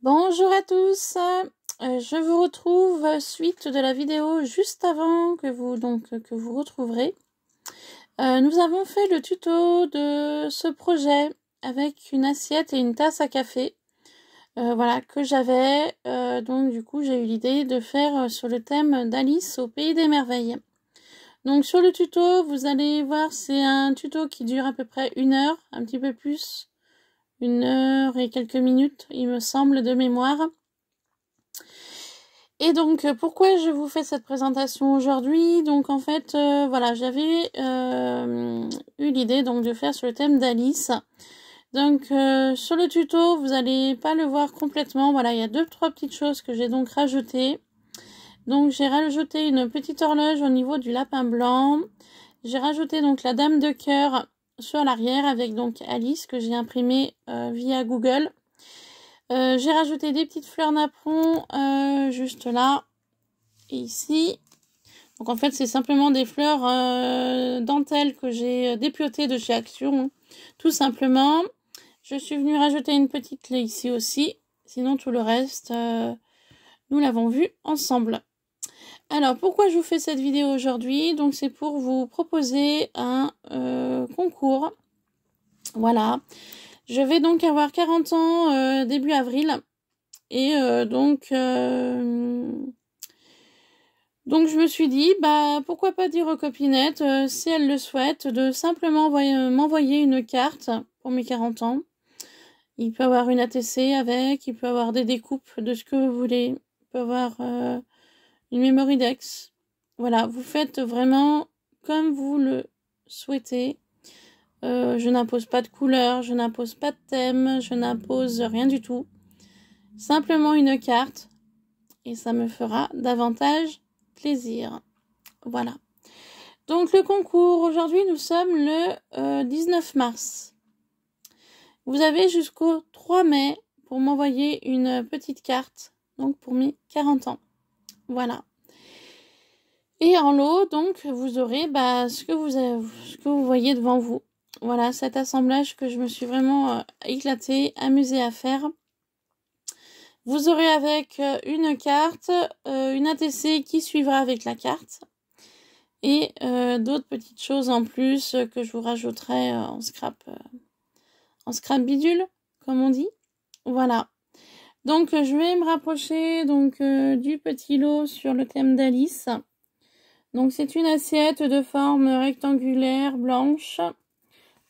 Bonjour à tous, je vous retrouve suite de la vidéo juste avant que vous retrouverez. Nous avons fait le tuto de ce projet avec une assiette et une tasse à café. Voilà, que j'avais. Donc du coup, j'ai eu l'idée de faire sur le thème d'Alice au pays des merveilles. Donc sur le tuto, vous allez voir, c'est un tuto qui dure à peu près 1 heure, un petit peu plus. 1 heure et quelques minutes, il me semble, de mémoire. Et donc, pourquoi je vous fais cette présentation aujourd'hui? Donc, en fait, voilà, j'avais eu l'idée donc de faire sur le thème d'Alice. Donc, sur le tuto, vous n'allez pas le voir complètement. Voilà, il y a 2-3 petites choses que j'ai donc rajoutées. Donc, j'ai rajouté une petite horloge au niveau du lapin blanc. J'ai rajouté donc la dame de cœur sur l'arrière avec donc Alice que j'ai imprimée via Google. J'ai rajouté des petites fleurs napperon juste là et ici. Donc en fait c'est simplement des fleurs dentelles que j'ai dépiotées de chez Action, tout simplement. Je suis venue rajouter une petite clé ici aussi. Sinon tout le reste, nous l'avons vu ensemble. Alors pourquoi je vous fais cette vidéo aujourd'hui? Donc c'est pour vous proposer un concours. Voilà. Je vais donc avoir 40 ans début avril. Et donc je me suis dit, pourquoi pas dire aux copinettes, si elles le souhaitent, de simplement m'envoyer une carte pour mes 40 ans. Il peut avoir une ATC avec, il peut avoir des découpes de ce que vous voulez. Il peut avoir une memory dex. Voilà, vous faites vraiment comme vous le souhaitez. Je n'impose pas de couleur, je n'impose pas de thème, je n'impose rien du tout. Simplement une carte et ça me fera davantage plaisir. Voilà. Donc le concours, aujourd'hui nous sommes le 19 mars. Vous avez jusqu'au 3 mai pour m'envoyer une petite carte, donc pour mes 40 ans. Voilà. Et en lot, donc, vous aurez ce que vous voyez devant vous. Voilà, cet assemblage que je me suis vraiment éclatée, amusée à faire. Vous aurez avec une carte, une ATC qui suivra avec la carte. Et d'autres petites choses en plus que je vous rajouterai en scrap bidule, comme on dit. Voilà. Donc je vais me rapprocher du petit lot sur le thème d'Alice. Donc c'est une assiette de forme rectangulaire blanche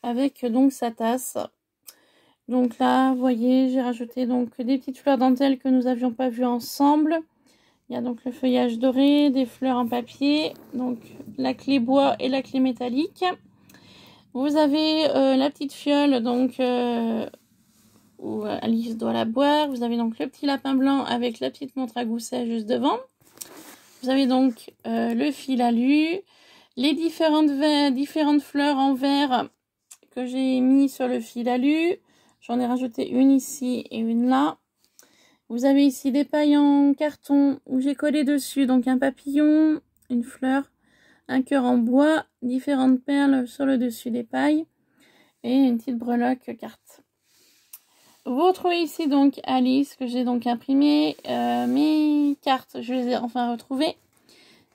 avec donc sa tasse. Donc là, vous voyez, j'ai rajouté donc des petites fleurs dentelles que nous n'avions pas vues ensemble. Il y a donc le feuillage doré, des fleurs en papier, donc la clé bois et la clé métallique. Vous avez la petite fiole donc où Alice doit la boire. Vous avez donc le petit lapin blanc avec la petite montre à gousset juste devant. Vous avez donc le fil alu, les différentes fleurs en verre que j'ai mis sur le fil alu. J'en ai rajouté une ici et une là. Vous avez ici des pailles en carton où j'ai collé dessus donc un papillon, une fleur, un cœur en bois, différentes perles sur le dessus des pailles et une petite breloque carte. Vous retrouvez ici donc Alice que j'ai donc imprimé. Mes cartes, je les ai enfin retrouvées.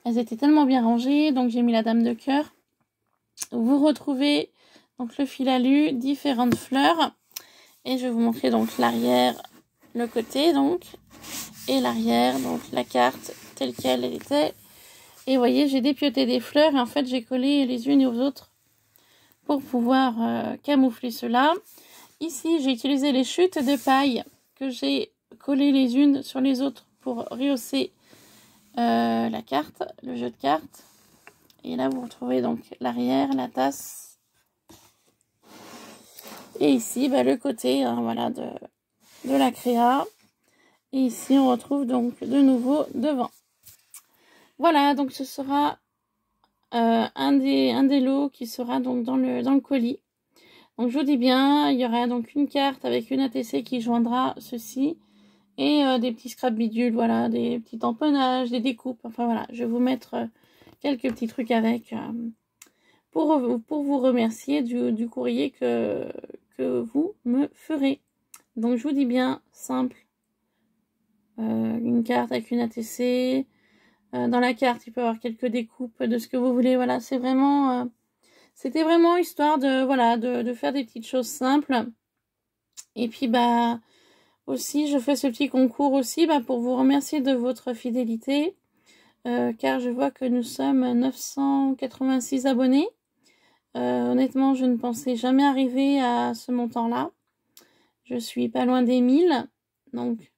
Elles étaient tellement bien rangées, donc j'ai mis la dame de cœur. Vous retrouvez donc le fil alu, différentes fleurs. Et je vais vous montrer donc l'arrière, le côté donc, et l'arrière, donc la carte telle qu'elle était. Et vous voyez, j'ai dépioté des fleurs et en fait j'ai collé les unes aux autres pour pouvoir camoufler cela. Ici, j'ai utilisé les chutes de paille que j'ai collées les unes sur les autres pour rehausser la carte, le jeu de cartes. Et là, vous retrouvez donc l'arrière, la tasse. Et ici, le côté voilà, de la créa. Et ici, on retrouve donc de nouveau devant. Voilà, donc ce sera un des lots qui sera donc dans le colis. Donc je vous dis bien, il y aura donc une carte avec une ATC qui joindra ceci. Et des petits scrap bidules, voilà, des petits tamponnages, des découpes. Enfin voilà, je vais vous mettre quelques petits trucs avec pour vous remercier du courrier que vous me ferez. Donc je vous dis bien, simple, une carte avec une ATC. Dans la carte, il peut y avoir quelques découpes de ce que vous voulez. Voilà, c'est vraiment... c'était vraiment histoire de, voilà, de faire des petites choses simples. Et puis, bah, aussi, je fais ce petit concours aussi bah, pour vous remercier de votre fidélité. Car je vois que nous sommes 986 abonnés. Honnêtement, je ne pensais jamais arriver à ce montant-là. Je suis pas loin des 1000. Donc,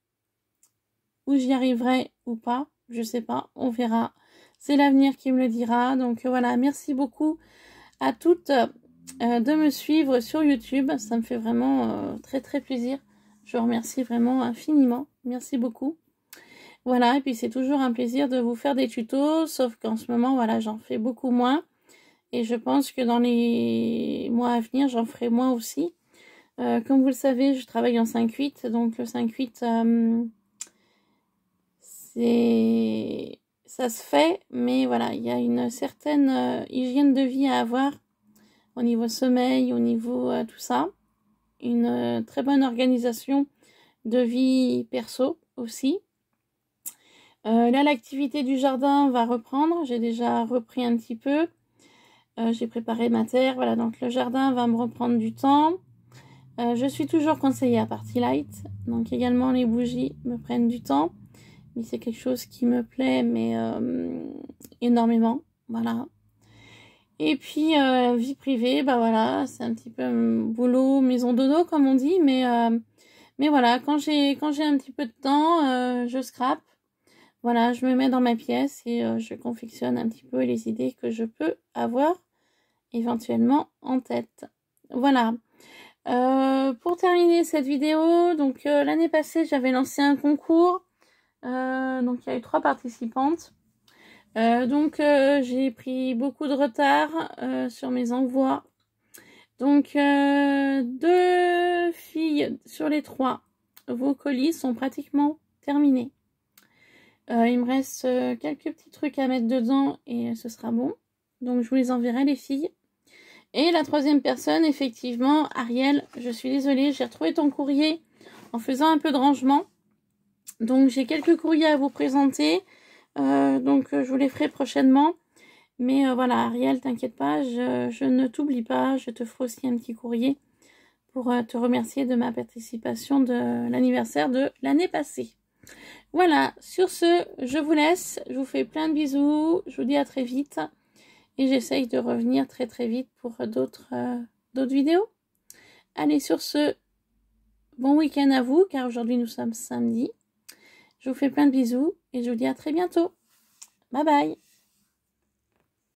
où j'y arriverai ou pas, je sais pas, on verra. C'est l'avenir qui me le dira. Donc voilà, merci beaucoup à toutes de me suivre sur YouTube. Ça me fait vraiment très très plaisir. Je vous remercie vraiment infiniment. Merci beaucoup. Voilà, et puis c'est toujours un plaisir de vous faire des tutos, sauf qu'en ce moment, voilà, j'en fais beaucoup moins. Et je pense que dans les mois à venir, j'en ferai moins aussi. Comme vous le savez, je travaille en 5-8, donc le 5-8, ça se fait, mais voilà, il y a une certaine hygiène de vie à avoir au niveau sommeil, au niveau tout ça. Une très bonne organisation de vie perso aussi. Là, l'activité du jardin va reprendre. J'ai déjà repris un petit peu. J'ai préparé ma terre. Voilà, donc le jardin va me reprendre du temps. Je suis toujours conseillée à Party Light. Donc également, les bougies me prennent du temps. Mais c'est quelque chose qui me plaît, mais énormément. Voilà. Et puis, vie privée, bah voilà, c'est un petit peu boulot, maison dodo, comme on dit. Mais voilà, quand j'ai un petit peu de temps, je scrape. Voilà, je me mets dans ma pièce et je confectionne un petit peu les idées que je peux avoir éventuellement en tête. Voilà. Pour terminer cette vidéo, donc l'année passée, j'avais lancé un concours. Donc il y a eu 3 participantes. Donc j'ai pris beaucoup de retard sur mes envois. Donc 2 filles sur les 3, vos colis sont pratiquement terminés. Il me reste quelques petits trucs à mettre dedans et ce sera bon. Donc je vous les enverrai les filles. Et la 3e personne, effectivement, Ariel, je suis désolée, j'ai retrouvé ton courrier en faisant un peu de rangement. Donc j'ai quelques courriers à vous présenter. Donc je vous les ferai prochainement. Mais voilà, Ariel, t'inquiète pas, je ne t'oublie pas. Je te ferai aussi un petit courrier pour te remercier de ma participation de l'anniversaire de l'année passée. Voilà, sur ce, je vous laisse. Je vous fais plein de bisous. Je vous dis à très vite. Et j'essaye de revenir très très vite pour d'autres vidéos. Allez, sur ce, bon week-end à vous, car aujourd'hui nous sommes samedi. Je vous fais plein de bisous et je vous dis à très bientôt. Bye bye.